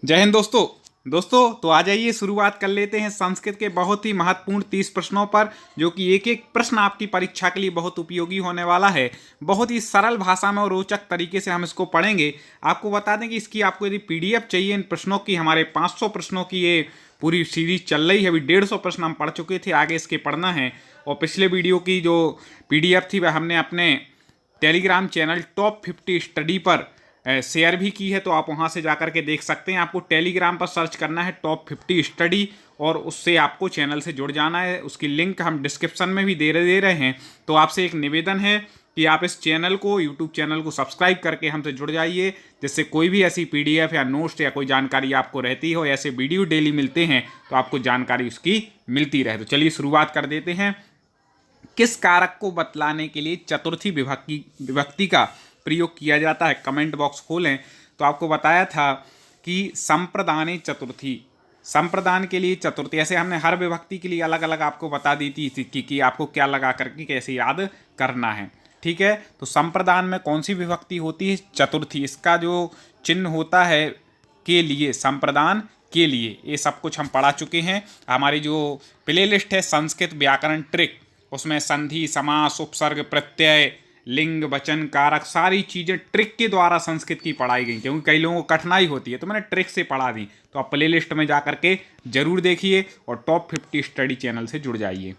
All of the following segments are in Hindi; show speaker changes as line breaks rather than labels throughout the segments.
जय हिंद दोस्तों तो आ जाइए शुरुआत कर लेते हैं संस्कृत के बहुत ही महत्वपूर्ण 30 प्रश्नों पर, जो कि एक एक प्रश्न आपकी परीक्षा के लिए बहुत उपयोगी होने वाला है। बहुत ही सरल भाषा में और रोचक तरीके से हम इसको पढ़ेंगे। आपको बता दें कि इसकी आपको यदि पीडीएफ चाहिए इन प्रश्नों की, हमारे 500 प्रश्नों की ये पूरी सीरीज चल रही है। अभी 150 प्रश्न हम पढ़ चुके थे, आगे इसके पढ़ना है। और पिछले वीडियो की जो पीडीएफ थी वह हमने अपने टेलीग्राम चैनल टॉप 50 स्टडी पर शेयर भी की है, तो आप वहां से जाकर के देख सकते हैं। आपको टेलीग्राम पर सर्च करना है टॉप 50 स्टडी और उससे आपको चैनल से जुड़ जाना है। उसकी लिंक हम डिस्क्रिप्शन में भी दे रहे हैं। तो आपसे एक निवेदन है कि आप इस चैनल को, यूट्यूब चैनल को सब्सक्राइब करके हमसे जुड़ जाइए, जिससे कोई भी ऐसी पीडीएफ या नोट्स या कोई जानकारी आपको रहती हो, ऐसे वीडियो डेली मिलते हैं तो आपको जानकारी उसकी मिलती रहे। तो चलिए शुरुआत कर देते हैं। किस कारक को बतलाने के लिए चतुर्थी विभक्ति का प्रयोग किया जाता है? कमेंट बॉक्स खोलें तो आपको बताया था कि संप्रदाने चतुर्थी, संप्रदान के लिए चतुर्थी। ऐसे हमने हर विभक्ति के लिए अलग अलग आपको बता दी थी कि आपको क्या लगा करके कैसे याद करना है। ठीक है, तो संप्रदान में कौन सी विभक्ति होती है? चतुर्थी। इसका जो चिन्ह होता है के लिए, संप्रदान के लिए, ये सब कुछ हम पढ़ा चुके हैं। हमारी जो प्ले लिस्ट है संस्कृत व्याकरण ट्रिक, उसमें संधि, समास, उपसर्ग, प्रत्यय, लिंग, वचन, कारक, सारी चीज़ें ट्रिक के द्वारा संस्कृत की पढ़ाई गई, क्योंकि कई लोगों को कठिनाई होती है, तो मैंने ट्रिक से पढ़ा दी। तो आप प्ले लिस्ट में जा करके जरूर देखिए और टॉप 50 स्टडी चैनल से जुड़ जाइए।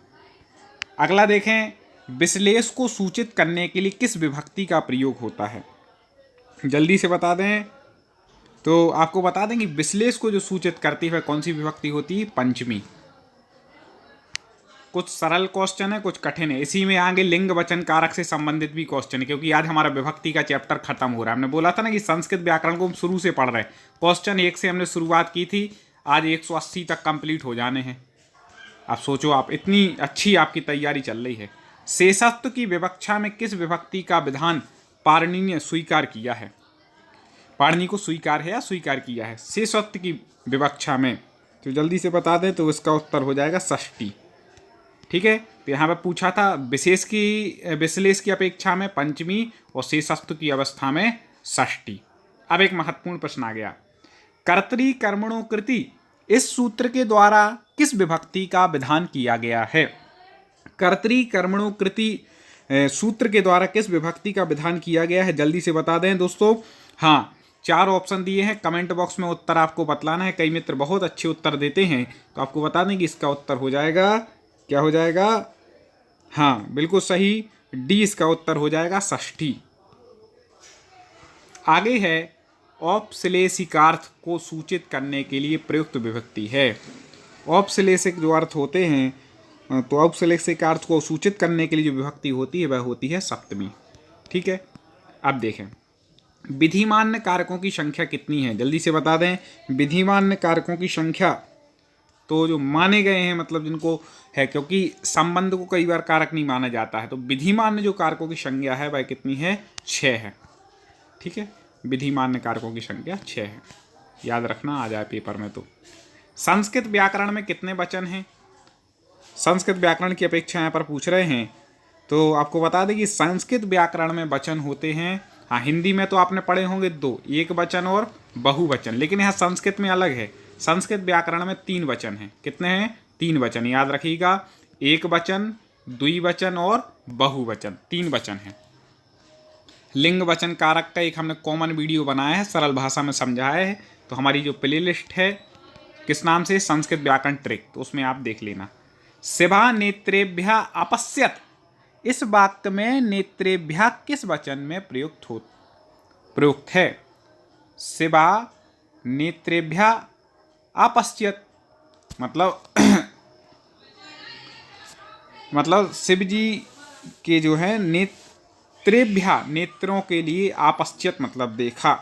अगला देखें, विश्लेष को सूचित करने के लिए किस विभक्ति का प्रयोग होता है? जल्दी से बता दें तो आपको बता दें कि विश्लेष को जो सूचित करती है कौन सी विभक्ति होती है? पंचमी। कुछ सरल क्वेश्चन है, कुछ कठिन है। इसी में आगे लिंग, वचन, कारक से संबंधित भी क्वेश्चन है, क्योंकि आज हमारा विभक्ति का चैप्टर खत्म हो रहा है। हमने बोला था ना कि संस्कृत व्याकरण को हम शुरू से पढ़ रहे हैं। क्वेश्चन 1 से हमने शुरुआत की थी, आज 180 तक कंप्लीट हो जाने हैं। अब सोचो आप, इतनी अच्छी आपकी तैयारी चल रही है। शेषत्व की विवक्षा में किस विभक्ति का विधान पाणिनि ने स्वीकार किया है? पाणिनि को स्वीकार है या स्वीकार किया है शेषत्व की विवक्षा में? तो जल्दी से बता दें तो इसका उत्तर हो जाएगा षष्ठी। ठीक है, तो यहाँ पर पूछा था विश्लेष की अपेक्षा में पंचमी और शेषत्व की अवस्था में षष्ठी। अब एक महत्वपूर्ण प्रश्न आ गया, कर्तरी कर्मणो कृति, इस सूत्र के द्वारा किस विभक्ति का विधान किया गया है? कर्तरी कर्मणो कृति सूत्र के द्वारा किस विभक्ति का विधान किया गया है? जल्दी से बता दें दोस्तों। हाँ, 4 ऑप्शन दिए हैं, कमेंट बॉक्स में उत्तर आपको बतलाना है। कई मित्र बहुत अच्छे उत्तर देते हैं, तो आपको बता दें कि इसका उत्तर हो जाएगा, क्या हो जाएगा? हाँ, बिल्कुल सही, डी इसका उत्तर हो जाएगा, षष्ठी। आगे है, औपश्लेषिकार्थ को सूचित करने के लिए प्रयुक्त विभक्ति है। औपश्लेषिक जो अर्थ होते हैं, तो औपश्लेषिकार्थ को सूचित करने के लिए जो विभक्ति होती है वह होती है सप्तमी। ठीक है, अब देखें, विधिमान्य कारकों की संख्या कितनी है? जल्दी से बता दें। विधिमान्य कारकों की संख्या, तो जो माने गए हैं, मतलब जिनको है, क्योंकि संबंध को कई बार कारक नहीं माना जाता है, तो विधिमान्य जो कारकों की संख्या है वह कितनी है? 6 है। ठीक है, विधिमान्य कारकों की संख्या 6 है, याद रखना, आ जाए पेपर में। तो संस्कृत व्याकरण में कितने वचन हैं? संस्कृत व्याकरण की अपेक्षा यहाँ पर पूछ रहे हैं, तो आपको बता दें कि संस्कृत व्याकरण में वचन होते हैं, हाँ हिंदी में तो आपने पढ़े होंगे 2, एक वचन और बहुवचन, लेकिन यहाँ संस्कृत में अलग है। संस्कृत व्याकरण में 3 वचन हैं। कितने हैं? 3 वचन, याद रखिएगा, एक वचन, द्विवचन और बहुवचन, 3 वचन हैं। लिंग, वचन, कारक का एक हमने कॉमन वीडियो बनाया है, सरल भाषा में समझाया है। तो हमारी जो प्ले लिस्ट है किस नाम से? संस्कृत व्याकरण ट्रिक, तो उसमें आप देख लेना। शिवा नेत्रेभ्य अपश्यत, इस वाक्य में नेत्रेभ्य किस वचन में प्रयुक्त है? शिवा नेत्रेभ्य अपश्यत, मतलब शिव जी के जो है नेत्रेभ्य, नेत्रों के लिए, अपश्यत मतलब देखा,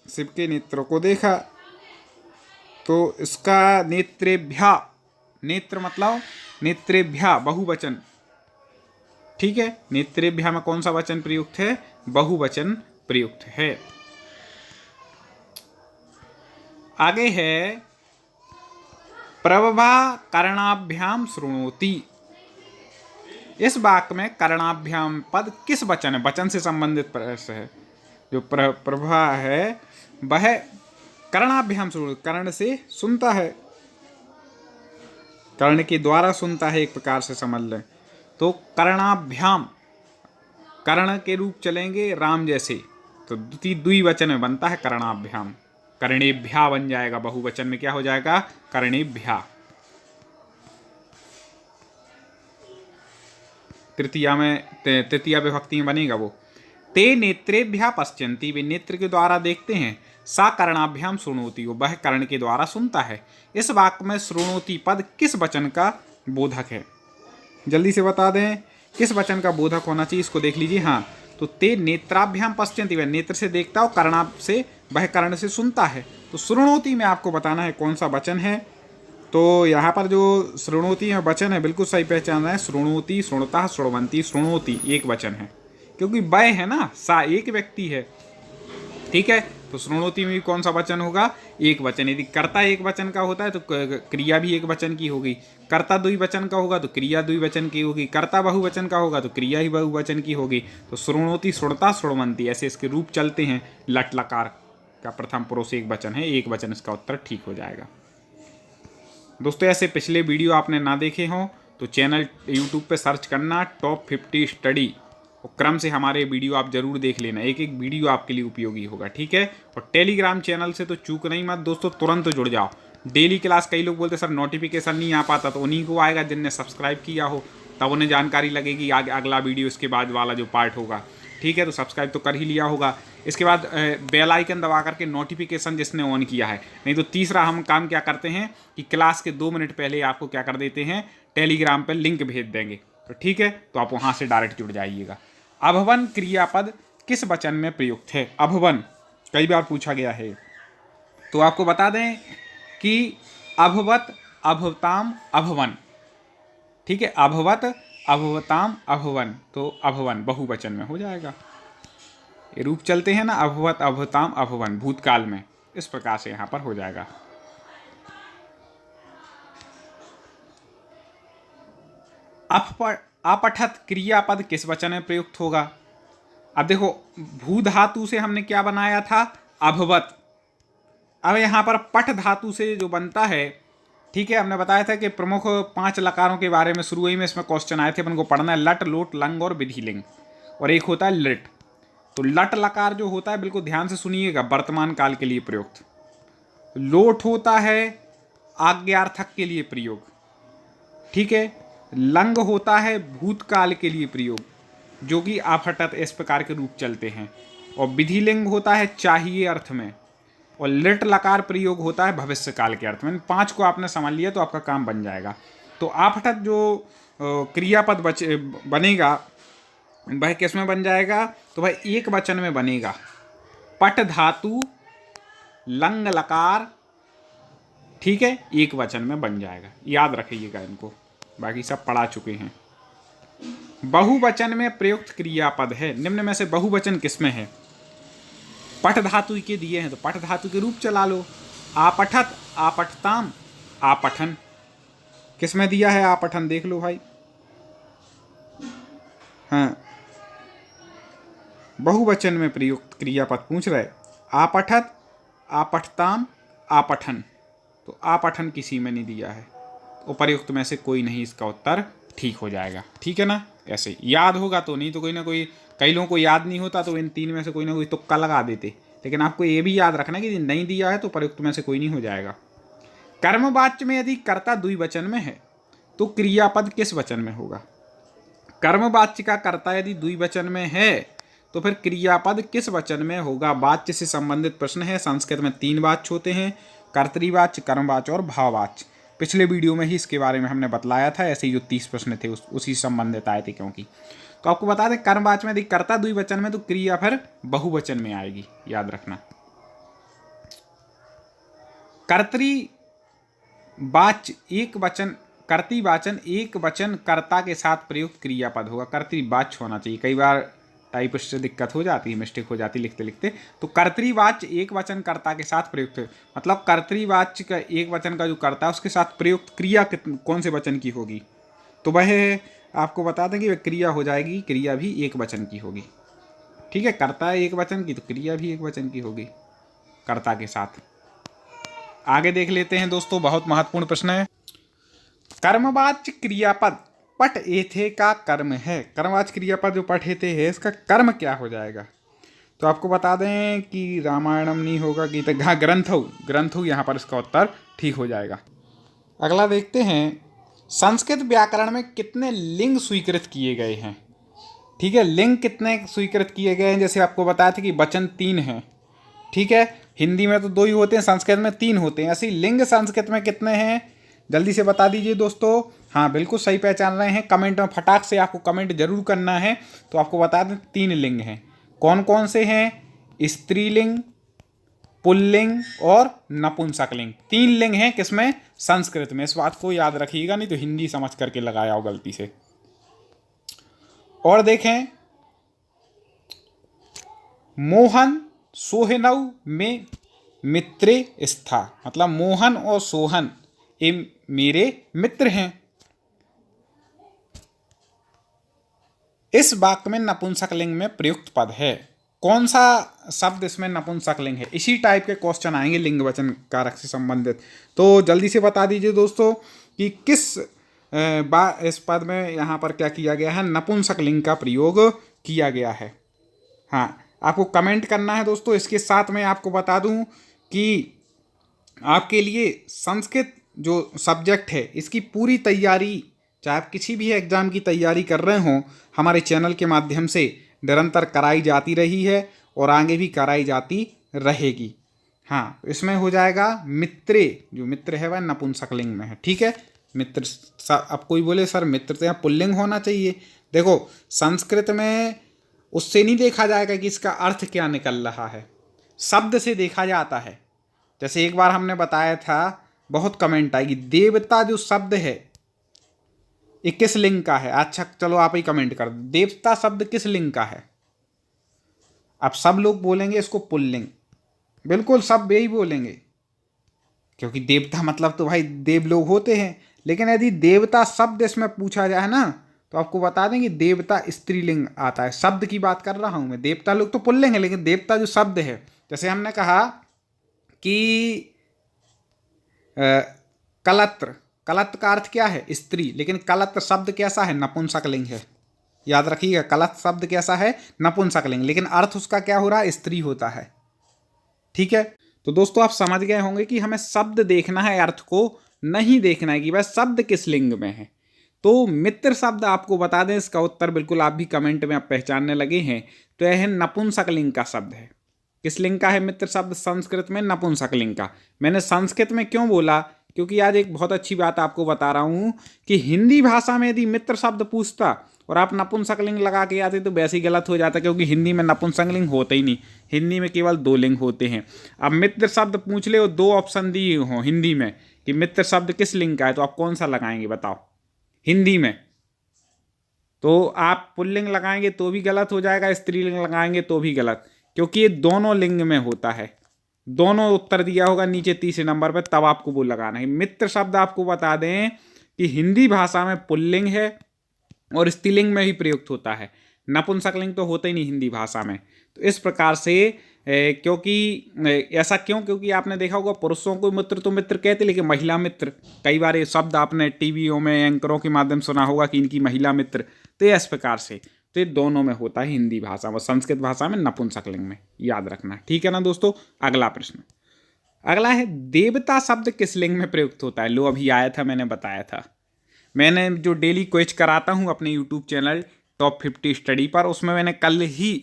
शिव के नेत्रों को देखा, तो इसका नेत्रेभ्य, नेत्र मतलब नेत्रेभ्य बहुवचन। ठीक है, नेत्रेभ्य में कौन सा वचन प्रयुक्त है? बहुवचन प्रयुक्त है। आगे है, प्रभवा कर्णाभ्याम शृणोति, इस वाक्य में कर्णाभ्याम पद किस वचन है? वचन से संबंधित है। जो प्रभा है वह कर्णाभ्याम श्रृणु, कर्ण से सुनता है, कर्ण के द्वारा सुनता है, एक प्रकार से समझ लें। तो कर्णाभ्याम, कर्ण के रूप चलेंगे राम जैसे, तो द्विवचन में बनता है कर्णाभ्याम। कर्णेभ्या बन जाएगा, बहुवचन में क्या हो जाएगा, कर्णेभ्या। तृतीया विभक्ति में बनेगा वो। ते नेत्रेभ्या पश्यन्ति, वे नेत्र के द्वारा देखते हैं। सा कर्णाभ्याम शृणोति, वह कर्ण के द्वारा सुनता है। इस वाक्य में शृणोति पद किस वचन का बोधक है? जल्दी से बता दें किस वचन का बोधक होना चाहिए, इसको देख लीजिए। हाँ, तो ते नेत्राभ्याम पश्यन्ति, वह नेत्र से देखता हो, कर्णा से वह कर्ण से सुनता है। तो शृणोति में आपको बताना है कौन सा वचन है। तो यहाँ पर जो शृणोति में वचन है बिल्कुल सही पहचान रहे हैं। शृणोति, शृणुतः, शृण्वन्ति, शृणोति एक वचन है, क्योंकि वह है ना, सा एक व्यक्ति है। ठीक है, तो शृणोति में भी कौन सा वचन होगा, एक वचन। यदि कर्ता एक वचन का होता है तो क्रिया भी एक वचन की होगी। कर्ता द्विवचन का होगा तो क्रिया द्विवचन की होगी। कर्ता बहुवचन का होगा तो क्रिया ही बहुवचन की होगी। तो शृणोति, शृणुता, शृण्वन्ति ऐसे इसके रूप चलते हैं। लट लकार का प्रथम पुरुष एक वचन है, एक वचन इसका उत्तर ठीक हो जाएगा। दोस्तों, ऐसे पिछले वीडियो आपने ना देखे हों तो चैनल यूट्यूब पे सर्च करना टॉप 50 स्टडी, और क्रम से हमारे वीडियो आप जरूर देख लेना, एक एक वीडियो आपके लिए उपयोगी होगा। ठीक है, और टेलीग्राम चैनल से तो चूक नहीं मत दोस्तों, तुरंत जुड़ जाओ। डेली क्लास, कई लोग बोलते सर नोटिफिकेशन नहीं आ पाता, तो उन्हीं को आएगा जिनने सब्सक्राइब किया हो, तब उन्हें जानकारी लगेगी आगे अगला वीडियो इसके बाद वाला जो पार्ट होगा। ठीक है, तो सब्सक्राइब तो कर ही लिया होगा। इसके बाद बेल आइकन दबा करके नोटिफिकेशन जिसने ऑन किया है। नहीं तो तीसरा हम काम क्या करते हैं कि क्लास के 2 मिनट पहले आपको क्या कर देते हैं, टेलीग्राम पर लिंक भेज देंगे। तो ठीक है, तो आप वहाँ से डायरेक्ट जुड़ जाइएगा। अभवन क्रियापद किस वचन में प्रयुक्त है? अभवन कई बार पूछा गया है, तो आपको बता दें कि अभवत, अभवताम, अभवन। ठीक है, अभवत, अभवताम, अभवन, तो अभवन बहुवचन में हो जाएगा। ये रूप चलते हैं ना, अभवत, अभवताम, अभवन, भूतकाल में, इस प्रकार से यहां पर हो जाएगा। अपठत क्रियापद किस वचन में प्रयुक्त होगा? अब देखो, भू धातु से हमने क्या बनाया था, अभवत। अब यहां पर पठ धातु से जो बनता है, ठीक है, हमने बताया था कि प्रमुख 5 लकारों के बारे में शुरू ही में इसमें क्वेश्चन आए थे, अपन को पढ़ना है। लट, लोट, लंग और विधिलिंग, और एक होता है लिट। तो लट लकार जो होता है, बिल्कुल ध्यान से सुनिएगा, वर्तमान काल के लिए प्रयुक्त। लोट होता है आज्ञार्थक के लिए प्रयोग। ठीक है, लंग होता है भूतकाल के लिए प्रयोग, जो कि अपठत इस प्रकार के रूप चलते हैं। और विधिलिंग होता है चाहिए अर्थ में, और लिट लकार प्रयोग होता है भविष्य काल के अर्थ में। 5 को आपने समझ लिया तो आपका काम बन जाएगा। तो अपठत जो क्रियापद बनेगा वह किस में बन जाएगा, तो वह एक वचन में बनेगा। पट धातु, लंग लकार, ठीक है, एक वचन में बन जाएगा। याद रखिएगा इनको, बाकी सब पढ़ा चुके हैं। बहुवचन में प्रयुक्त क्रियापद है, निम्न में से बहुवचन किसमें है? पठ धातु के दिए हैं तो पठ धातु के रूप चला लो। आपठत, आपठताम, आपठन, किसमें दिया है आपठन, देख लो भाई। हाँ, बहुवचन में प्रयुक्त क्रियापद पूछ रहे, आपठत, आपठताम, आपठन, तो आपठन किसी में नहीं दिया है, उपर्युक्त में से कोई नहीं, इसका उत्तर ठीक हो जाएगा। ठीक है ना, ऐसे याद होगा तो, नहीं तो कोई ना कोई, कई लोगों को याद नहीं होता तो इन 3 में से कोई ना कोई तुक्का लगा देते। लेकिन आपको ये भी याद रखना कि नहीं दिया है तो प्रयुक्त में से कोई नहीं हो जाएगा। कर्मवाच्य में यदि कर्ता द्विवचन में है तो क्रियापद किस वचन में होगा? कर्मवाच्य का कर्ता यदि द्विवचन में है तो फिर क्रियापद किस वचन में होगा? वाच्य से संबंधित प्रश्न है। संस्कृत में 3 वाच्य होते हैं, कर्तृवाच्य, कर्मवाच्य और भाववाच्य। पिछले वीडियो में ही इसके बारे में हमने बतलाया था, ऐसे ही जो 30 प्रश्न थे उसी संबंधित आए थे। क्योंकि तो आपको बता दें, कर्मवाच्य में यदि कर्ता द्विवचन में तो क्रिया फिर बहुवचन में आएगी, याद रखना। कर्तृवाच्य एक वचन, कर्तृवाचन एक वचन कर्ता के साथ प्रयुक्त क्रियापद होगा। कर्तृवाच्य होना चाहिए, कई बार टाइपिस्ट से दिक्कत हो जाती है, मिस्टेक हो जाती है लिखते लिखते। तो कर्तृवाच्य एक वचन कर्ता के साथ प्रयुक्त, मतलब कर्तृवाच्य का एक वचन का जो कर्ता है उसके साथ प्रयुक्त क्रिया कौन से वचन की होगी? तो वह आपको बता दें कि वह क्रिया हो जाएगी, क्रिया भी एक वचन की होगी। ठीक है, कर्ता एक वचन की तो क्रिया भी एक वचन की होगी कर्ता के साथ। आगे देख लेते हैं दोस्तों, बहुत महत्वपूर्ण प्रश्न है। कर्मवाच्य क्रियापद पठ एथे का कर्म है। कर्मवाच्य क्रियापद जो पठ एथे है, इसका कर्म क्या हो जाएगा? तो आपको बता दें कि रामायणम नहीं होगा, गीता, हाँ ग्रंथु यहाँ पर इसका उत्तर ठीक हो जाएगा। अगला देखते हैं, संस्कृत व्याकरण में कितने लिंग स्वीकृत किए गए हैं? ठीक है, लिंग कितने स्वीकृत किए गए हैं? जैसे आपको बताया था कि वचन 3 हैं, ठीक है, हिंदी में तो 2 ही होते हैं, संस्कृत में 3 होते हैं। ऐसे लिंग संस्कृत में कितने हैं? जल्दी से बता दीजिए दोस्तों। हाँ, बिल्कुल सही पहचान रहे हैं। कमेंट में फटाक से आपको कमेंट जरूर करना है। तो आपको बता दें 3 लिंग हैं। कौन कौन से हैं? स्त्रीलिंग, पुल्लिंग और नपुंसकलिंग। 3 लिंग हैं किसमें? संस्कृत में। इस बात को याद रखिएगा, नहीं तो हिंदी समझ करके लगाया हो गलती से। और देखें, मोहन सोहनऊ में मित्रे स्था, मतलब मोहन और सोहन ये मेरे मित्र हैं। इस वाक्य में नपुंसकलिंग में प्रयुक्त पद है। कौन सा शब्द इसमें नपुंसकलिंग है? इसी टाइप के क्वेश्चन आएंगे लिंग वचन कारक से संबंधित। तो जल्दी से बता दीजिए दोस्तों कि किस इस पद में यहाँ पर क्या किया गया है? नपुंसकलिंग का प्रयोग किया गया है। हाँ, आपको कमेंट करना है दोस्तों। इसके साथ में आपको बता दूं कि आपके लिए संस्कृत जो सब्जेक्ट है, इसकी पूरी तैयारी, चाहे आप किसी भी एग्ज़ाम की तैयारी कर रहे हों, हमारे चैनल के माध्यम से निरंतर कराई जाती रही है और आगे भी कराई जाती रहेगी। हाँ, इसमें हो जाएगा मित्रे, जो मित्र है वह नपुंसकलिंग में है। ठीक है, मित्र। अब कोई बोले सर मित्र तो यहाँ पुल्लिंग होना चाहिए। देखो, संस्कृत में उससे नहीं देखा जाएगा कि इसका अर्थ क्या निकल रहा है, शब्द से देखा जाता है। जैसे एक बार हमने बताया था, बहुत कमेंट आएगी, देवता जो शब्द है ये किस लिंग का है? अच्छा चलो आप ही कमेंट कर दो, देवता शब्द किस लिंग का है? अब सब लोग बोलेंगे इसको पुल्लिंग, बिल्कुल सब यही बोलेंगे, क्योंकि देवता मतलब तो भाई देव लोग होते हैं। लेकिन यदि देवता शब्द इसमें पूछा जाए ना, तो आपको बता दें कि देवता स्त्रीलिंग आता है। शब्द की बात कर रहा हूं मैं, देवता लोग तो पुल्लिंग है, लेकिन देवता जो शब्द है, जैसे हमने कहा कि कलत्र, कलत्र का अर्थ क्या है? स्त्री, लेकिन कलत्र शब्द कैसा है? नपुंसकलिंग है। याद रखिएगा, कलत्र शब्द कैसा है? नपुंसकलिंग, लेकिन अर्थ उसका क्या हो रहा है? स्त्री होता है। ठीक है, तो दोस्तों आप समझ गए होंगे कि हमें शब्द देखना है, अर्थ को नहीं देखना है कि वह शब्द किस लिंग में है। तो मित्र शब्द आपको बता दें, इसका उत्तर बिल्कुल आप भी कमेंट में आप पहचानने लगे हैं, तो यह नपुंसकलिंग का शब्द है। किस लिंग का है मित्र शब्द? संस्कृत में नपुंसकलिंग का। मैंने संस्कृत में क्यों बोला? क्योंकि आज एक बहुत अच्छी बात आपको बता रहा हूं कि हिंदी भाषा में यदि मित्र शब्द पूछता और आप नपुंसकलिंग लगा के आते तो वैसे ही गलत हो जाता, क्योंकि हिंदी में नपुंसकलिंग होते ही नहीं। हिंदी में केवल 2 लिंग होते हैं। अब मित्र शब्द पूछ ले और 2 ऑप्शन दिए हों हिंदी में कि मित्र शब्द किस लिंग का है, तो आप कौन सा लगाएंगे बताओ? हिंदी में तो आप पुल्लिंग लगाएंगे तो भी गलत हो जाएगा, स्त्रीलिंग लगाएंगे तो भी गलत, क्योंकि ये दोनों लिंग में होता है। दोनों उत्तर दिया होगा नीचे तीसरे नंबर पर, तब आपको वो लगाना है। मित्र शब्द आपको बता दें कि हिंदी भाषा में पुल्लिंग है और स्त्रीलिंग में ही प्रयुक्त होता है, नपुंसकलिंग तो होता ही नहीं हिंदी भाषा में। तो इस प्रकार से क्योंकि ऐसा क्यों? क्योंकि आपने देखा होगा पुरुषों को मित्र तो मित्र कहते, लेकिन महिला मित्र, कई बार ये शब्द आपने टीवीओं में एंकरों के माध्यम सुना होगा कि इनकी महिला मित्र। तो इस प्रकार से तो ये दोनों में होता है, हिंदी भाषा में, संस्कृत भाषा में नपुंसकलिंग में। याद रखना, ठीक है ना दोस्तों। अगला प्रश्न, अगला है, देवता शब्द किस लिंग में प्रयुक्त होता है? लो अभी आया था, मैंने बताया था। मैंने जो डेली क्विज कराता हूँ अपने यूट्यूब चैनल टॉप 50 स्टडी पर, उसमें मैंने कल ही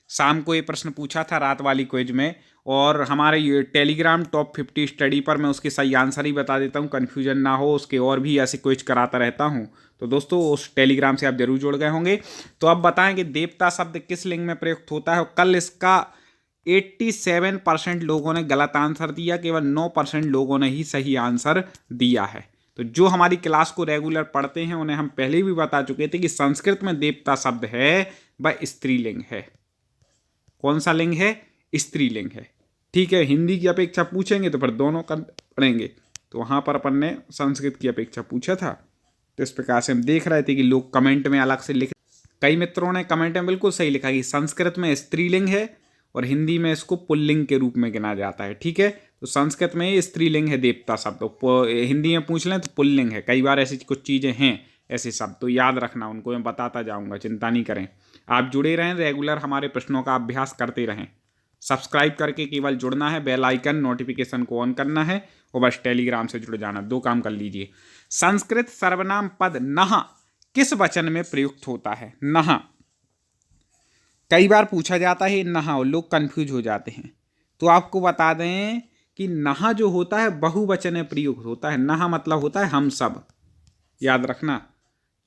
शाम को ये प्रश्न पूछा था रात वाली क्विज में, और हमारे ये टेलीग्राम टॉप 50 स्टडी पर मैं उसके सही आंसर ही बता देता हूँ, कन्फ्यूजन ना हो उसके, और भी ऐसे क्विज कराता रहता हूँ। तो दोस्तों उस टेलीग्राम से आप जरूर जुड़ गए होंगे। तो अब बताएं कि देवता शब्द किस लिंग में प्रयुक्त होता है। और कल इसका 87% लोगों ने गलत आंसर दिया, केवल 9% लोगों ने ही सही आंसर दिया है। तो जो हमारी क्लास को रेगुलर पढ़ते हैं उन्हें हम पहले भी बता चुके थे कि संस्कृत में देवता शब्द है वह स्त्रीलिंग है। कौन सा लिंग है? स्त्रीलिंग है। ठीक है, हिंदी की अपेक्षा पूछेंगे तो फिर दोनों का पढ़ेंगे, तो वहाँ पर अपन ने संस्कृत की अपेक्षा पूछा था। तो इस प्रकार से हम देख रहे थे कि लोग कमेंट में अलग से लिख, कई मित्रों ने कमेंट में बिल्कुल सही लिखा कि संस्कृत में स्त्रीलिंग है और हिंदी में इसको पुल्लिंग के रूप में गिना जाता है। ठीक है, तो संस्कृत में ये स्त्रीलिंग है देवता शब्द, तो हिंदी में पूछ लें तो पुल्लिंग है। कई बार ऐसी कुछ चीज़ें हैं ऐसे शब्द, तो याद रखना, उनको मैं बताता जाऊँगा, चिंता नहीं करें। आप जुड़े रहें, रेगुलर हमारे प्रश्नों का अभ्यास करते रहें। सब्सक्राइब करके केवल जुड़ना है, बेल आइकन नोटिफिकेशन को ऑन करना है और बस टेलीग्राम से जुड़ जाना, 2 काम कर लीजिए। संस्कृत सर्वनाम पद नह किस वचन में प्रयुक्त होता है? नह कई बार पूछा जाता है नह, और लोग कंफ्यूज हो जाते हैं, तो आपको बता दें कि नह जो होता है बहुवचन में प्रयुक्त होता है। नह मतलब होता है हम सब, याद रखना,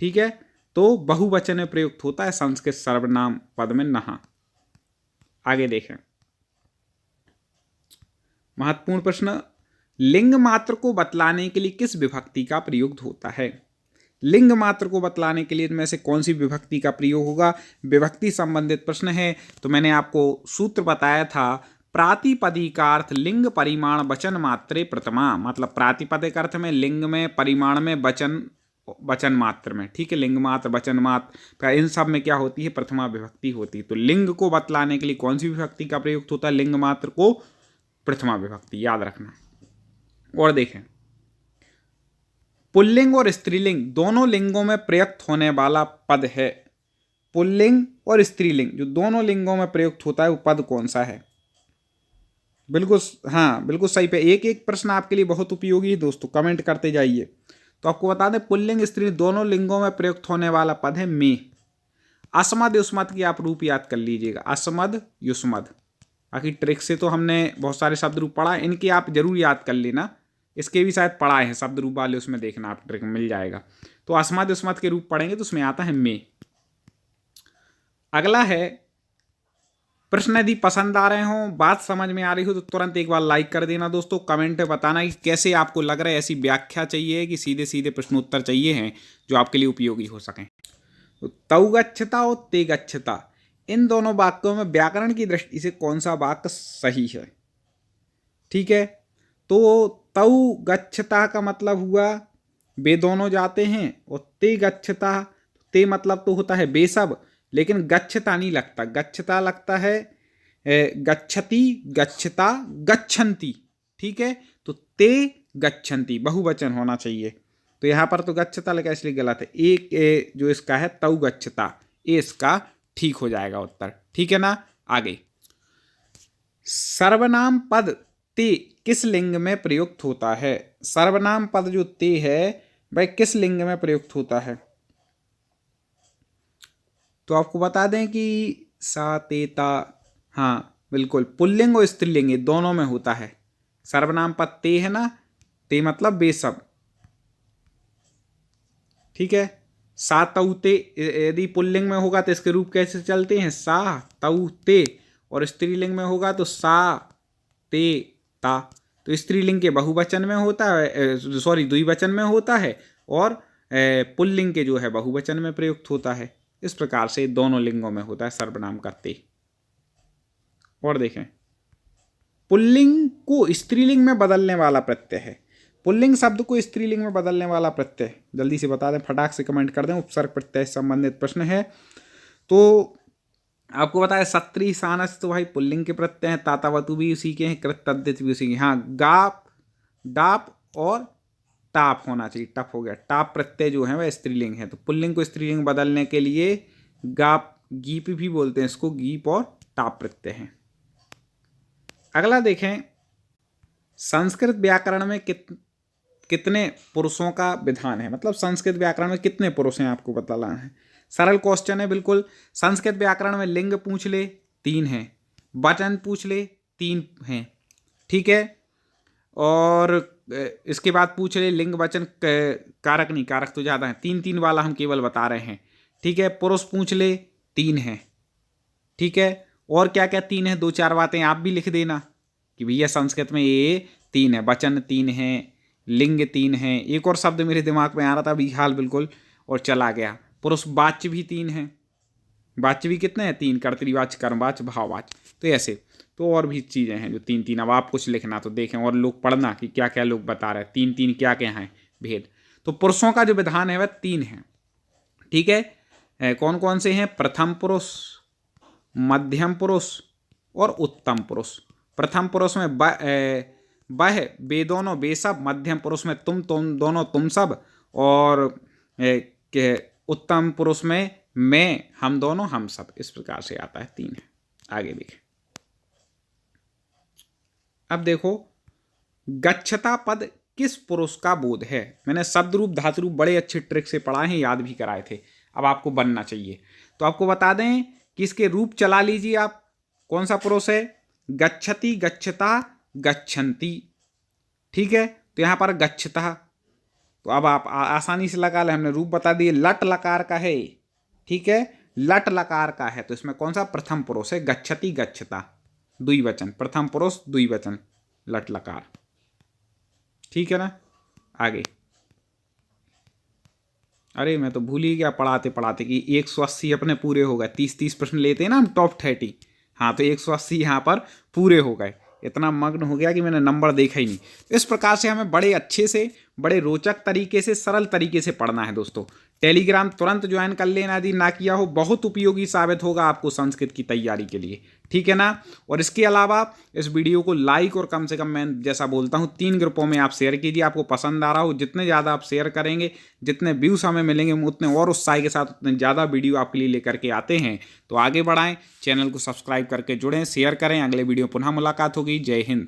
ठीक है। तो बहुवचन में प्रयुक्त होता है संस्कृत सर्वनाम पद में नह। आगे देखें, महत्वपूर्ण प्रश्न, लिंग मात्र को बतलाने के लिए किस विभक्ति का प्रयोग होता है? लिंग मात्र को बतलाने के लिए में से कौन सी विभक्ति का प्रयोग होगा? विभक्ति संबंधित प्रश्न है, तो मैंने आपको सूत्र बताया था, प्रातिपदिकार्थ लिंग परिमाण वचन मात्रे प्रथमा, मतलब प्रातिपदिक अर्थ में, लिंग में, परिमाण में, वचन मात्र में, ठीक है। लिंग मात्र, वचन मात्र, इन सब में क्या होती है? प्रथमा विभक्ति होती है। तो लिंग को बतलाने के लिए कौन सी विभक्ति का प्रयोग होता है? लिंग मात्र को प्रथमा विभक्ति, याद रखना। और देखें, पुल्लिंग और स्त्रीलिंग दोनों लिंगों में प्रयुक्त होने वाला पद है। पुल्लिंग और स्त्रीलिंग जो दोनों लिंगों में प्रयुक्त होता है वो पद कौन सा है? बिल्कुल, हाँ बिल्कुल सही पे। एक एक प्रश्न आपके लिए बहुत उपयोगी है दोस्तों, कमेंट करते जाइए। तो आपको बता दें, पुल्लिंग स्त्रीलिंग दोनों लिंगों में प्रयुक्त होने वाला पद है में। अस्मद युष्मद की आप रूप याद कर लीजिएगा, अस्मद युष्मद। बाकी ट्रिक से तो हमने बहुत सारे शब्द रूप पढ़ा, इनके आप जरूर याद कर लेना। इसके भी शायद पढ़ाए हैं शब्द रूप वाले, उसमें देखना आप, ट्रिक मिल जाएगा। तो अस्मद युष्मद के रूप पढ़ेंगे तो उसमें आता है में। अगला है प्रश्न, यदि पसंद आ रहे हों, बात समझ में आ रही हो, तो तुरंत एक बार लाइक कर देना दोस्तों। कमेंट में बताना कि कैसे आपको लग रहा है, ऐसी व्याख्या चाहिए कि सीधे सीधे प्रश्नोत्तर चाहिए हैं जो आपके लिए उपयोगी हो सकें। तो तौ गच्छता और ते गच्छता, इन दोनों वाक्यों में व्याकरण की दृष्टि से कौन सा वाक्य सही है? ठीक है, तो तौ गच्छता का मतलब हुआ वे दोनों जाते हैं, और ते गच्छता, ते मतलब तो होता है वे सब, लेकिन गच्छता नहीं लगता, गच्छता लगता है गच्छति, गच्छता, गच्छन्ति, ठीक है। तो ते गच्छन्ति बहुवचन होना चाहिए, तो यहाँ पर तो गच्छता लगा इसलिए गलत है। एक जो इसका है तौ गच्छता, ये इसका ठीक हो जाएगा उत्तर, ठीक है ना। आगे, सर्वनाम पद ते किस लिंग में प्रयुक्त होता है? सर्वनाम पद जो ते है वह किस लिंग में प्रयुक्त होता है? तो आपको बता दें कि सा, ते, ता, हाँ बिल्कुल, पुल्लिंग और स्त्रीलिंग दोनों में होता है। सर्वनाम पद ते है ना, ते मतलब वे सब, ठीक है। सा तौ ते, यदि पुल्लिंग में होगा तो इसके रूप कैसे चलते हैं? सा तौ ते, और स्त्रीलिंग में होगा तो सा ते ता। तो स्त्रीलिंग के बहुवचन में होता है, सॉरी द्विवचन में होता है, और पुल्लिंग के जो है बहुवचन में प्रयुक्त होता है। इस प्रकार से दोनों लिंगों में होता है सर्वनाम का ते। और देखें, पुल्लिंग को स्त्रीलिंग में बदलने वाला प्रत्यय है। पुल्लिंग शब्द को स्त्रीलिंग में बदलने वाला प्रत्यय जल्दी से बता दें, फटाक से कमेंट कर दें। उपसर्ग प्रत्यय संबंधित प्रश्न है। तो आपको बताया सत्री, सानस तो भाई पुल्लिंग के प्रत्यय हैं, तातावतु भी उसी के हैं, कृत तद्धित भी उसी के। हाँ, गाप, डाप और टाप होना चाहिए, टप हो गया। टाप प्रत्यय जो है वह स्त्रीलिंग है, तो पुल्लिंग को स्त्रीलिंग बदलने के लिए गाप, गीप भी बोलते हैं इसको, गीप और टाप प्रत्यय हैं। अगला देखें, संस्कृत व्याकरण में कितने पुरुषों का विधान है? मतलब संस्कृत व्याकरण में कितने पुरुष हैं आपको बताना है। सरल क्वेश्चन है बिल्कुल। संस्कृत व्याकरण में लिंग पूछ ले 3 हैं, वचन पूछ ले 3 हैं, ठीक है। और इसके बाद पूछ ले लिंग वचन कारक नहीं, कारक तो ज़्यादा है, 3 वाला हम केवल बता रहे हैं, ठीक है। पुरुष पूछ ले 3 हैं, ठीक है। और क्या क्या 3 है, 2-4 बातें आप भी लिख देना कि भैया संस्कृत में ये 3 है, वचन 3 है, लिंग 3 है। एक और शब्द मेरे दिमाग में आ रहा था अभी हाल बिल्कुल और चला गया। पुरुष वाच्य भी 3 है, वाच्य भी कितने हैं? 3, कर्तृवाच्य, कर्मवाच्य, भाववाच्य। तो ऐसे तो और भी चीज़ें हैं जो 3। अब आप कुछ लिखना तो देखें और लोग पढ़ना कि क्या क्या लोग बता रहे हैं, 3 क्या क्या हैं भेद। तो पुरुषों का जो विधान है वह 3 है, ठीक है। कौन कौन से हैं? प्रथम पुरुष, मध्यम पुरुष और उत्तम पुरुष। प्रथम पुरुष में वह, वे दोनों वे सब, मध्यम पुरुष में तुम दोनों तुम सब, और उत्तम पुरुष में मैं, हम दोनों हम सब। इस प्रकार से आता है, 3 है। आगे देखें। अब देखो, गच्छता पद किस पुरुष का बोध है। मैंने शब्द रूप धातु रूप बड़े अच्छे ट्रिक से पढ़ाए हैं, याद भी कराए थे, अब आपको बनना चाहिए। तो आपको बता दें कि इसके रूप चला लीजिए आप। कौन सा पुरुष है? गच्छति, गच्छता, गच्छन्ति। ठीक है, तो यहां पर गच्छता, तो अब आप आसानी से लगा ले, हमने रूप बता दिए, लट लकार का है। ठीक है, लट लकार का है, तो इसमें कौन सा प्रथम पुरुष है? गच्छति, गच्छता, द्विवचन, प्रथम पुरुष द्विवचन, लट लकार। ठीक है ना। आगे, अरे मैं तो भूल ही गया पढ़ाते पढ़ाते कि 180 अपने पूरे हो गए। 30-30 प्रश्न लेते हैं ना हम, टॉप 30। हाँ, तो 180 यहाँ पर पूरे हो गए। इतना मग्न हो गया कि मैंने नंबर देखा ही नहीं। इस प्रकार से हमें बड़े अच्छे से, बड़े रोचक तरीके से, सरल तरीके से पढ़ना है दोस्तों। टेलीग्राम तुरंत ज्वाइन कर लेना यदि ना किया हो, बहुत उपयोगी साबित होगा आपको संस्कृत की तैयारी के लिए। ठीक है ना। और इसके अलावा इस वीडियो को लाइक और कम से कम, मैं जैसा बोलता हूँ, 3 ग्रुपों में आप शेयर कीजिए। आपको पसंद आ रहा हो, जितने ज़्यादा आप शेयर करेंगे, जितने व्यूज़ हमें मिलेंगे, उतने और उत्साह के साथ उतने ज़्यादा वीडियो आपके लिए लेकर के आते हैं। तो आगे बढ़ाएं, चैनल को सब्सक्राइब करके जुड़ें, शेयर करें। अगले वीडियो पुनः मुलाकात होगी। जय हिंद।